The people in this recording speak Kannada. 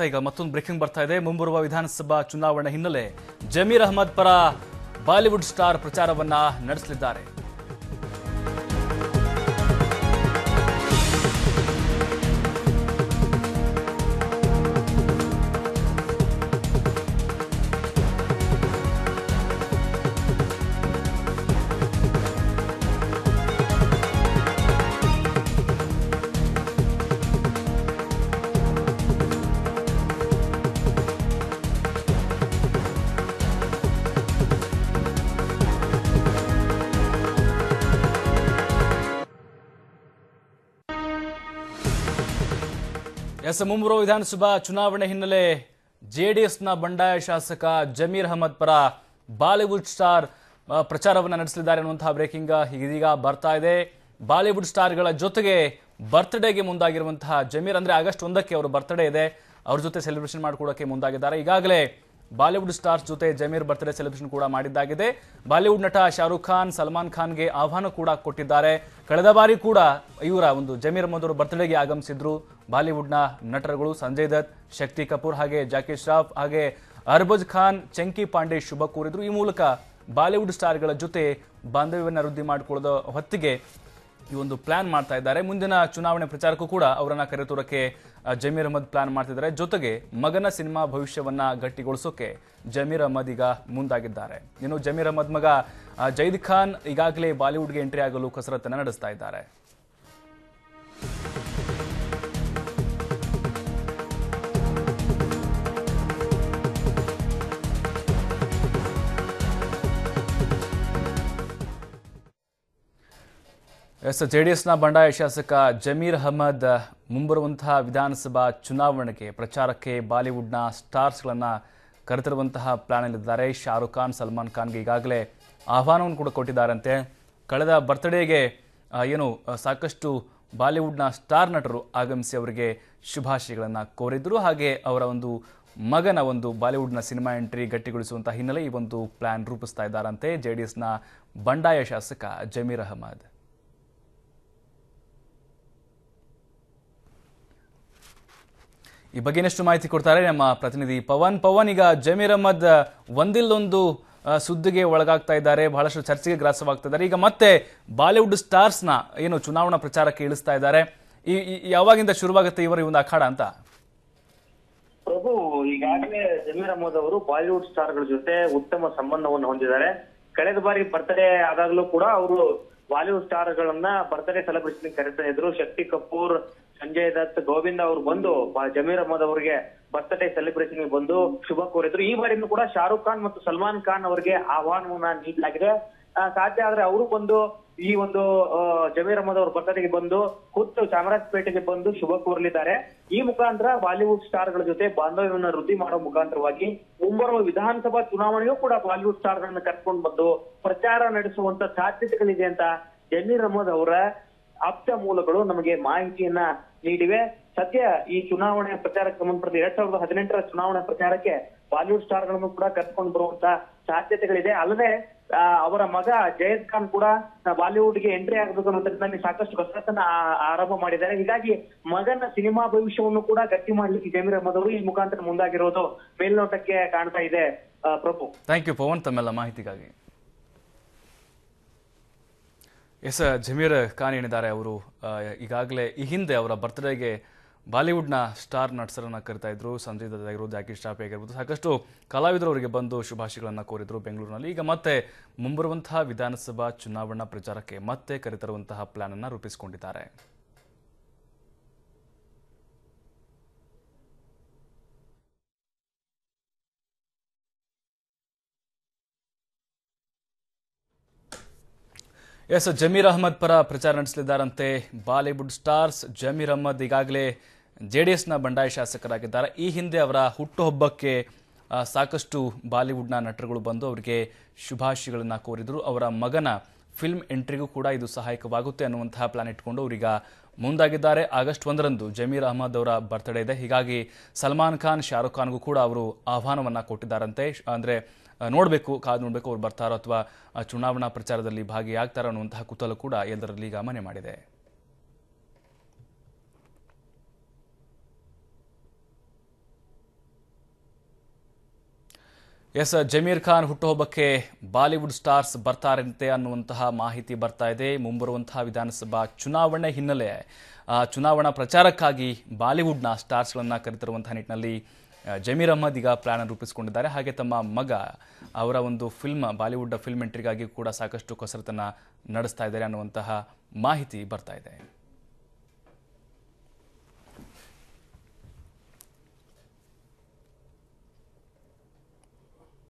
ಈಗ ಮತ್ತೊಂದು ಬ್ರೇಕಿಂಗ್ ಬರ್ತಾ ಇದೆ. ಮುಂಬರುವ ವಿಧಾನಸಭಾ ಚುನಾವಣೆ ಹಿನ್ನೆಲೆ ಜಮೀರ್ ಅಹ್ಮದ್ ಪರ ಬಾಲಿವುಡ್ ಸ್ಟಾರ್ ಪ್ರಚಾರವನ್ನ ನಡೆಸಲಿದ್ದಾರೆ. ಮುಂಬರುವ ವಿಧಾನಸಭಾ ಚುನಾವಣೆ ಹಿನ್ನೆಲೆ ಜೆಡಿಎಸ್ನ ಬಂಡಾಯ ಶಾಸಕ ಜಮೀರ್ ಅಹ್ಮದ್ ಪರ ಬಾಲಿವುಡ್ ಸ್ಟಾರ್ ಪ್ರಚಾರವನ್ನು ನಡೆಸಲಿದ್ದಾರೆ ಅನ್ನುವಂತಹ ಬ್ರೇಕಿಂಗ್ ಇದೀಗ ಬರ್ತಾ ಇದೆ. ಬಾಲಿವುಡ್ ಸ್ಟಾರ್ಗಳ ಜೊತೆಗೆ ಬರ್ತ್ಡೇಗೆ ಮುಂದಾಗಿರುವಂತಹ ಜಮೀರ್, ಅಂದ್ರೆ ಆಗಸ್ಟ್ 1ಕ್ಕೆ ಅವರ ಬರ್ತ್ಡೇ ಇದೆ, ಅವ್ರ ಜೊತೆ ಸೆಲೆಬ್ರೇಷನ್ ಮಾಡಿಕೊಳ್ಳೋಕೆ ಮುಂದಾಗಿದ್ದಾರೆ. ಈಗಾಗಲೇ ಬಾಲಿವುಡ್ ಸ್ಟಾರ್ಸ್ ಜೊತೆ ಜಮೀರ್ ಬರ್ತ್ಡೇ ಸೆಲೆಬ್ರೇಷನ್ ಕೂಡ ಮಾಡಿದ್ದಾಗಿದೆ. ಬಾಲಿವುಡ್ ನಟ ಶಾರುಖ್ ಖಾನ್, ಸಲ್ಮಾನ್ ಖಾನ್ಗೆ ಆಹ್ವಾನ ಕೂಡ ಕೊಟ್ಟಿದ್ದಾರೆ. ಕಳೆದ ಬಾರಿ ಕೂಡ ಇವರ ಒಂದು ಜಮೀರ್ ಅಹ್ಮದ್ ಅವರು ಬರ್ತ್ಡೇಗೆ ಆಗಮಿಸಿದ್ರು ಬಾಲಿವುಡ್ನ ನಟರುಗಳು ಸಂಜಯ್ ದತ್, ಶಕ್ತಿ ಕಪೂರ್, ಹಾಗೆ ಜಾಕಿ ಶ್ರಾಫ್, ಹಾಗೆ ಅರ್ಬಾಜ್ ಖಾನ್, ಚಂಕಿ ಪಾಂಡೆ ಶುಭ ಕೋರಿದ್ರು. ಈ ಮೂಲಕ ಬಾಲಿವುಡ್ ಸ್ಟಾರ್ಗಳ ಜೊತೆ ಬಾಂಧವ್ಯವನ್ನು ವೃದ್ಧಿ ಮಾಡಿಕೊಳ್ಳೋದ ಹೊತ್ತಿಗೆ ಈ ಒಂದು ಪ್ಲಾನ್ ಮಾಡ್ತಾ ಇದ್ದಾರೆ. ಮುಂದಿನ ಚುನಾವಣೆ ಪ್ರಚಾರಕ್ಕೂ ಕೂಡ ಅವರನ್ನ ಕರೆತರೋಕೆ ಜಮೀರ್ ಅಹ್ಮದ್ ಪ್ಲಾನ್ ಮಾಡ್ತಿದ್ದಾರೆ. ಜೊತೆಗೆ ಮಗನ ಸಿನಿಮಾ ಭವಿಷ್ಯವನ್ನ ಗಟ್ಟಿಗೊಳಿಸೋಕೆ ಜಮೀರ್ ಅಹ್ಮದ್ ಈಗ ಮುಂದಾಗಿದ್ದಾರೆ. ಇನ್ನು ಜಮೀರ್ ಅಹ್ಮದ್ ಮಗ ಜೈದ್ ಖಾನ್ ಈಗಾಗಲೇ ಬಾಲಿವುಡ್ಗೆ ಎಂಟ್ರಿ ಆಗಲು ಕಸರತ್ತನ್ನು ನಡೆಸ್ತಾ ಇದ್ದಾರೆ. ಜೆಡಿಎಸ್ನ ಬಂಡಾಯ ಶಾಸಕ ಜಮೀರ್ ಅಹ್ಮದ್ ಮುಂಬರುವಂತಹ ವಿಧಾನಸಭಾ ಚುನಾವಣೆಗೆ ಪ್ರಚಾರಕ್ಕೆ ಬಾಲಿವುಡ್ನ ಸ್ಟಾರ್ಸ್ಗಳನ್ನು ಕರೆತರುವಂತಹ ಪ್ಲಾನಲ್ಲಿದ್ದಾರೆ. ಶಾರುಖ್ ಖಾನ್, ಸಲ್ಮಾನ್ ಖಾನ್ಗೆ ಈಗಾಗಲೇ ಆಹ್ವಾನವನ್ನು ಕೂಡ ಕೊಟ್ಟಿದ್ದಾರಂತೆ. ಕಳೆದ ಬರ್ತ್ಡೇಗೆ ಸಾಕಷ್ಟು ಬಾಲಿವುಡ್ನ ಸ್ಟಾರ್ ನಟರು ಆಗಮಿಸಿ ಅವರಿಗೆ ಶುಭಾಶಯಗಳನ್ನು ಕೋರಿದ್ರು. ಹಾಗೆ ಅವರ ಒಂದು ಮಗನ ಒಂದು ಬಾಲಿವುಡ್ನ ಸಿನಿಮಾ ಎಂಟ್ರಿ ಗಟ್ಟಿಗೊಳಿಸುವಂತಹ ಹಿನ್ನೆಲೆ ಈ ಒಂದು ಪ್ಲಾನ್ ರೂಪಿಸ್ತಾ ಇದ್ದಾರಂತೆ ಜೆಡಿಎಸ್ನ ಬಂಡಾಯ ಶಾಸಕ ಜಮೀರ್ ಅಹ್ಮದ್. ಈ ಬಗ್ಗೆ ಇನ್ನಷ್ಟು ಮಾಹಿತಿ ಕೊಡ್ತಾರೆ ನಮ್ಮ ಪ್ರತಿನಿಧಿ ಪವನ್. ಈಗ ಜಮೀರ್ ಅಹ್ಮದ್ ಒಂದಿಲ್ಲೊಂದು ಸುದ್ದಿಗೆ ಒಳಗಾಗ್ತಾ ಇದ್ದಾರೆ, ಬಹಳಷ್ಟು ಚರ್ಚೆಗೆ ಗ್ರಾಸವಾಗ್ತಾ ಇದ್ದಾರೆ. ಈಗ ಮತ್ತೆ ಬಾಲಿವುಡ್ ಸ್ಟಾರ್ಸ್ನ ಚುನಾವಣಾ ಪ್ರಚಾರಕ್ಕೆ ಇಳಿಸ್ತಾ ಇದ್ದಾರೆ. ಯಾವಾಗಿಂದ ಶುರುವಾಗುತ್ತೆ ಇವರ ಒಂದು ಅಖಾಡ ಅಂತ? ಪ್ರಭು, ಈಗಾಗಲೇ ಜಮೀರ್ ಅಹ್ಮದ್ ಅವರು ಬಾಲಿವುಡ್ ಸ್ಟಾರ್ಗಳ ಜೊತೆ ಉತ್ತಮ ಸಂಬಂಧವನ್ನು ಹೊಂದಿದ್ದಾರೆ. ಕಳೆದ ಬಾರಿ ಬರ್ತ್ಡೇ ಆದಾಗಲೂ ಕೂಡ ಅವರು ಬಾಲಿವುಡ್ ಸ್ಟಾರ್ಗಳನ್ನ ಬರ್ತ್ಡೇ ಸೆಲೆಬ್ರೇಷನ್ ಕರೀತಾ ಇದ್ರು. ಶಕ್ತಿ ಕಪೂರ್, ಸಂಜಯ್ ದತ್, ಗೋವಿಂದ ಅವರು ಬಂದು ಜಮೀರ್ ಅಹ್ಮದ್ ಅವರಿಗೆ ಬರ್ತ್ಡೇ ಸೆಲೆಬ್ರೇಷನ್ ಬಂದು ಶುಭ ಕೋರಿದ್ರು. ಈ ಬಾರಿನೂ ಕೂಡ ಶಾರುಖ್ ಖಾನ್ ಮತ್ತು ಸಲ್ಮಾನ್ ಖಾನ್ ಅವರಿಗೆ ಆಹ್ವಾನವನ್ನ ನೀಡಲಾಗಿದೆ. ಸಾಧ್ಯ ಆದ್ರೆ ಅವರು ಬಂದು ಈ ಒಂದು ಜಮೀರ್ ಅಹ್ಮದ್ ಅವ್ರ ಬರ್ತ್ಡೇಗೆ ಬಂದು ಖುದ್ದು ಚಾಮರಾಜಪೇಟೆಗೆ ಬಂದು ಶುಭ ಕೋರಲಿದ್ದಾರೆ. ಈ ಮುಖಾಂತರ ಬಾಲಿವುಡ್ ಸ್ಟಾರ್ಗಳ ಜೊತೆ ಬಾಂಧವ್ಯವನ್ನು ವೃದ್ಧಿ ಮಾಡುವ ಮುಖಾಂತರವಾಗಿ ಮುಂಬರುವ ವಿಧಾನಸಭಾ ಚುನಾವಣೆಯೂ ಕೂಡ ಬಾಲಿವುಡ್ ಸ್ಟಾರ್ಗಳನ್ನ ಕರ್ಕೊಂಡು ಬಂದು ಪ್ರಚಾರ ನಡೆಸುವಂತ ಸಾಧ್ಯತೆಗಳಿದೆ ಅಂತ ಜಮೀರ್ ಅಹ್ಮದ್ ಅವರ ಆಪ್ತ ಮೂಲಗಳು ನಮಗೆ ಮಾಹಿತಿಯನ್ನ ನೀಡಿವೆ. ಸದ್ಯ ಈ ಚುನಾವಣೆಯ ಪ್ರಚಾರಕ್ಕೆ ಸಂಬಂಧಪಟ್ಟ 2018ರ ಚುನಾವಣಾ ಪ್ರಚಾರಕ್ಕೆ ಬಾಲಿವುಡ್ ಸ್ಟಾರ್ಗಳನ್ನು ಕೂಡ ಕರ್ಕೊಂಡು ಬರುವಂತ ಸಾಧ್ಯತೆಗಳಿದೆ. ಅಲ್ಲದೆ ಅವರ ಮಗ ಜೈದ್ ಖಾನ್ ಕೂಡ ಬಾಲಿವುಡ್ಗೆ ಎಂಟ್ರಿ ಆಗಬೇಕು ಅನ್ನೋ ನಿಟ್ಟಿನಲ್ಲಿ ಸಾಕಷ್ಟು ಕಸರತ್ತನ್ನ ಆರಂಭ ಮಾಡಿದ್ದಾರೆ. ಹೀಗಾಗಿ ಮಗನ ಸಿನಿಮಾ ಭವಿಷ್ಯವನ್ನು ಕೂಡ ಗಟ್ಟಿ ಮಾಡ್ಲಿಕ್ಕೆ ಜಮೀರ್ ಅಹ್ಮದ್ ಅವರು ಈ ಮುಖಾಂತರ ಮುಂದಾಗಿರೋದು ಮೇಲ್ನೋಟಕ್ಕೆ ಕಾಣ್ತಾ ಇದೆ. ಪ್ರಭು, ಥ್ಯಾಂಕ್ ಯು ಪವನ್ ತಮ್ಮೆಲ್ಲ ಮಾಹಿತಿಗಾಗಿ. ಜಮೀರ್ ಖಾನ್ ಏನಿದ್ದಾರೆ ಅವರು ಈಗಾಗಲೇ ಈ ಹಿಂದೆ ಅವರ ಬರ್ತ್ಡೇಗೆ ಬಾಲಿವುಡ್ನ ಸ್ಟಾರ್ ನಟರನ್ನ ಕರಿತಾ ಇದ್ರು. ಸಂಜಯ್ ದತ್ ಆಗಿರ್ಬೋದು, ಜಾಕಿ ಶ್ರಾಫ್ ಆಗಿರ್ಬೋದು, ಸಾಕಷ್ಟು ಕಲಾವಿದರು ಅವರಿಗೆ ಬಂದು ಶುಭಾಶಯಗಳನ್ನು ಕೋರಿದ್ರು ಬೆಂಗಳೂರಿನಲ್ಲಿ. ಈಗ ಮತ್ತೆ ಮುಂಬರುವಂತಹ ವಿಧಾನಸಭಾ ಚುನಾವಣಾ ಪ್ರಚಾರಕ್ಕೆ ಮತ್ತೆ ಕರೆತರುವಂತಹ ಪ್ಲಾನ್ ಅನ್ನು ರೂಪಿಸಿಕೊಂಡಿದ್ದಾರೆ. ಜಮೀರ್ ಅಹ್ಮದ್ ಪರ ಪ್ರಚಾರ ನಡೆಸಲಿದ್ದಾರಂತೆ ಬಾಲಿವುಡ್ ಸ್ಟಾರ್ಸ್. ಜಮೀರ್ ಅಹ್ಮದ್ ಈಗಾಗಲೇ ಜೆಡಿಎಸ್ನ ಬಂಡಾಯ ಶಾಸಕರಾಗಿದ್ದಾರೆ. ಈ ಹಿಂದೆ ಅವರ ಹುಟ್ಟುಹಬ್ಬಕ್ಕೆ ಸಾಕಷ್ಟು ಬಾಲಿವುಡ್ನ ನಟರುಗಳು ಬಂದು ಅವರಿಗೆ ಶುಭಾಶಯಗಳನ್ನು ಕೋರಿದ್ರು. ಅವರ ಮಗನ ಫಿಲ್ಮ್ ಎಂಟ್ರಿಗೂ ಕೂಡ ಇದು ಸಹಾಯಕವಾಗುತ್ತೆ ಅನ್ನುವಂತಹ ಪ್ಲಾನ್ ಇಟ್ಕೊಂಡು ಅವರೀಗ ಮುಂದಾಗಿದ್ದಾರೆ. ಆಗಸ್ಟ್ 1ರಂದು ಜಮೀರ್ ಅಹ್ಮದ್ ಅವರ ಬರ್ತ್ಡೇ ಇದೆ. ಹೀಗಾಗಿ ಸಲ್ಮಾನ್ ಖಾನ್, ಶಾರುಖ್ ಖಾನ್ಗೂ ಕೂಡ ಅವರು ಆಹ್ವಾನವನ್ನು ಕೊಟ್ಟಿದ್ದಾರಂತೆ. ಅಂದರೆ ಕಾದು ನೋಡಬೇಕು ಅವರು ಬರ್ತಾರೋ ಅಥವಾ ಚುನಾವಣಾ ಪ್ರಚಾರದಲ್ಲಿ ಭಾಗಿಯಾಗ್ತಾರೋ ಅನ್ನುವಂತಹ ಕುತೂಹಲ ಕೂಡ ಎಲ್ಲರಲ್ಲಿ ಈಗ ಮನೆ ಮಾಡಿದೆ. ಎಸ್, ಜಮೀರ್ ಖಾನ್ ಹುಟ್ಟುಹಬ್ಬಕ್ಕೆ ಬಾಲಿವುಡ್ ಸ್ಟಾರ್ಸ್ ಬರ್ತಾರಂತೆ ಅನ್ನುವಂತಹ ಮಾಹಿತಿ ಬರ್ತಾ ಇದೆ. ಮುಂಬರುವಂತಹ ವಿಧಾನಸಭಾ ಚುನಾವಣೆ ಹಿನ್ನೆಲೆ ಚುನಾವಣಾ ಪ್ರಚಾರಕ್ಕಾಗಿ ಬಾಲಿವುಡ್ನ ಸ್ಟಾರ್ಸ್ಗಳನ್ನು ಕರೆತರುವಂತಹ ನಿಟ್ಟಿನಲ್ಲಿ ಜಮೀರ್ ಅಹ್ಮದ್ ಈಗ ಪ್ಲಾನ್ ರೂಪಿಸಿಕೊಂಡಿದ್ದಾರೆ. ಹಾಗೆ ತಮ್ಮ ಮಗ ಅವರ ಒಂದು ಬಾಲಿವುಡ್ ಫಿಲ್ಮ್ ಎಂಟ್ರಿಗಾಗಿ ಕೂಡ ಸಾಕಷ್ಟು ಕಸರತ್ತನ್ನು ನಡೆಸ್ತಾ ಇದ್ದಾರೆ ಅನ್ನುವಂತಹ ಮಾಹಿತಿ ಬರ್ತಾ ಇದೆ.